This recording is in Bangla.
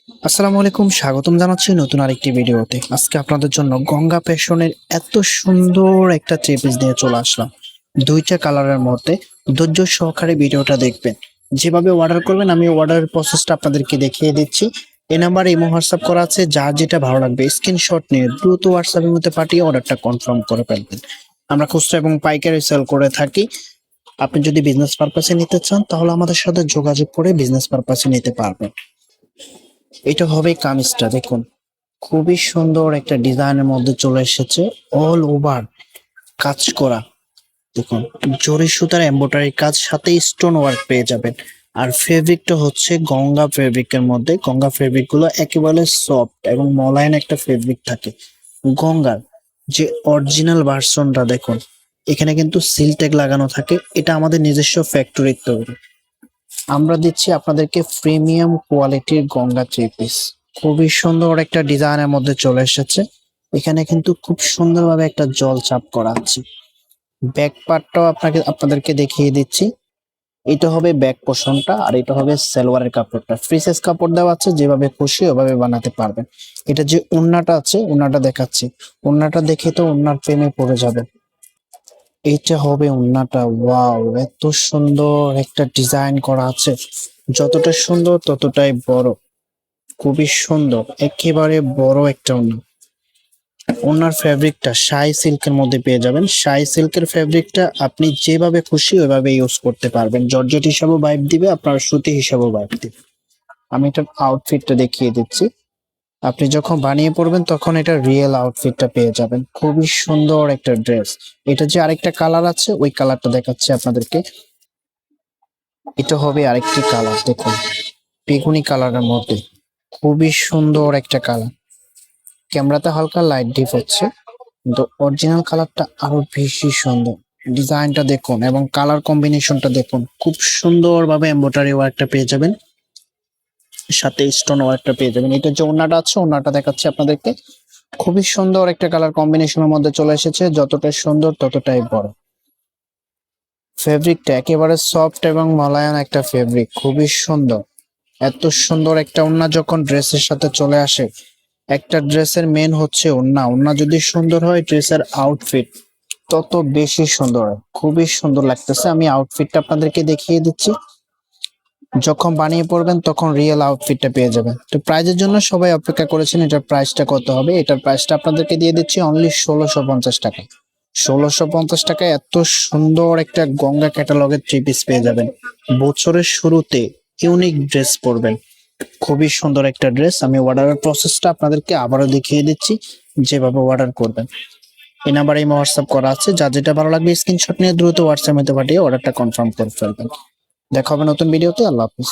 আসসালামু আলাইকুম, স্বাগতম জানাচ্ছি নতুন আরেকটি ভিডিওতে। আজকে আপনাদের জন্য গঙ্গা ফ্যাশনের এত সুন্দর একটা থ্রি পিস নিয়ে চলে আসলাম। দুইটা কালারের মধ্যে। ধৈর্য সহকারে ভিডিওটা দেখবেন। যেভাবে অর্ডার করবেন আমি অর্ডারের প্রসেসটা আপনাদেরকে দেখিয়ে দিচ্ছি। এই নাম্বারে ইমো হোয়াটসঅ্যাপ করা আছে, যার যেটা ভালো লাগবে স্ক্রিনশট নিয়ে দ্রুত হোয়াটসঅ্যাপের মধ্যে পাঠিয়ে অর্ডারটা কনফার্ম করে ফেলবেন। আমরা খুচরা এবং পাইকারি সেল করে থাকি। আপনি যদি বিজনেস পারপাসে নিতে চান তাহলে আমাদের সাথে যোগাযোগ করে বিজনেস পারপাসে নিতে পারবেন। এটা হবে কামিজটা, দেখুন খুবই সুন্দর একটা ডিজাইনের মধ্যে চলে এসেছে। অল ওভার কাজ করা, দেখুন জরি সুতার এমব্রয়ডারি কাজ, সাথে স্টোন ওয়ার্ক পেয়ে যাবেন। আর ফেব্রিকটা হচ্ছে গঙ্গা ফেব্রিকের মধ্যে। গঙ্গা ফেব্রিক গুলো একেবারে সফট এবং মলায়ন একটা ফেব্রিক থাকে। গঙ্গার যে অরিজিনাল ভার্সনটা দেখুন, এখানে কিন্তু সিল ট্যাগ লাগানো থাকে। এটা আমাদের নিজস্ব ফ্যাক্টরির তৈরি। আমরা দিচ্ছি আপনাদেরকে প্রিমিয়াম কোয়ালিটির গঙ্গা থ্রি পিস। খুবই সুন্দর একটা ডিজাইনের মধ্যে চলে এসেছে। এখানে কিন্তু খুব সুন্দরভাবে একটা জল চাপ করা আছে। ব্যাক পার্টটাও আপনাদেরকে দেখিয়ে দিচ্ছি। এটা হবে ব্যাক পোর্শনটা, আর এটা হবে সালোয়ারের কাপড়টা। ফ্রি সাইজ কাপড় দেওয়া আছে, যেভাবে খুশি ওভাবে বানাতে পারবেন। এটা যে ওড়নাটা আছে, ওড়নাটা দেখাচ্ছি। ওড়নাটা দেখে তো ওড়নার প্রেমে পড়ে যাবেন। এইটা হবে ওড়নাটা। ওয়াও, এত সুন্দর একটা ডিজাইন করা আছে। যতটা সুন্দর ততটাই বড়। খুবই সুন্দর, একেবারে বড় একটা ওড়না। ওড়নার ফেব্রিকটা শাই সিল্কের মধ্যে পেয়ে যাবেন। শাই সিল্কের ফেব্রিকটা আপনি যেভাবে খুশি ওইভাবে ইউজ করতে পারবেন। জর্জেট হিসাবেও ভাইব দিবে, আপনার সুতি হিসাবেও ভাইব দিবে। আমি এটার আউটফিটটা দেখিয়ে দিচ্ছি। আপনি যখন বানিয়ে পড়বেন তখন এটা রিয়েল আউটফিটটা পেয়ে যাবেন। খুবই সুন্দর একটা ড্রেস। এটা যে আরেকটা কালার আছে, ওই কালারটা দেখাচ্ছি আপনাদেরকে। এটা হবে আরেকটি কালার, দেখুন বেগুনি কালারের মধ্যে। খুবই সুন্দর একটা কালার। ক্যামেরাতে হালকা লাইট ডিপ হচ্ছে, কিন্তু অরিজিনাল কালারটা আরো বেশি সুন্দর। ডিজাইনটা দেখুন এবং কালার কম্বিনেশনটা দেখুন। খুব সুন্দরভাবে এমব্রয়ডারি ওয়ার্কটা পেয়ে যাবেন, সাথে স্টোন ওয়ার্কটা পেয়ে যাবেন। এটা যে ওড়নাটা আছে, ওড়নাটা দেখাচ্ছি আপনাদেরকে। খুবই সুন্দর একটা কালার কম্বিনেশনের মধ্যে চলে এসেছে। যতটা সুন্দর ততটাই বড়। ফেব্রিকটা একেবারে সফট এবং মোলায়েম একটা ফেব্রিক, খুবই সুন্দর। এত সুন্দর একটা ওড়না যখন ড্রেসের সাথে চলে আসে, একটা ড্রেসের মেন হচ্ছে ওড়না। ওড়না যদি সুন্দর হয়, ড্রেসের আউটফিট তত বেশি সুন্দর হয়। খুবই সুন্দর লাগতেছে। আমি আউটফিটটা আপনাদেরকে দেখিয়ে দিচ্ছি। যখন বানিয়ে পড়বেন তখন রিয়েল আউটফিটটা পেয়ে যাবেন। তো প্রাইজের জন্য সবাই অপেক্ষা করেছেন, এটার প্রাইসটা কত হবে। এটার প্রাইসটা আপনাদেরকে দিয়ে দিচ্ছি অনলি 1650 টাকা। 1650 টাকায় এত সুন্দর একটা গঙ্গা ক্যাটালগের থ্রি পিস পেয়ে যাবেন। বছরের শুরুতে ইউনিক ড্রেস পরবেন। খুবই সুন্দর একটা ড্রেস। আমি অর্ডারের প্রসেসটা আপনাদেরকে আবারও দেখিয়ে দিচ্ছি, যেভাবে অর্ডার করবেন। এই নাম্বারে হোয়াটসঅ্যাপ করা আছে, যার যেটা ভালো লাগবে স্ক্রিনশট নিয়ে দ্রুত হোয়াটসঅ্যাপ মধ্যে পাঠিয়ে অর্ডারটা কনফার্ম করে ফেলবেন। দেখা হবে নতুন ভিডিওতে। আল্লাহ হাফিজ।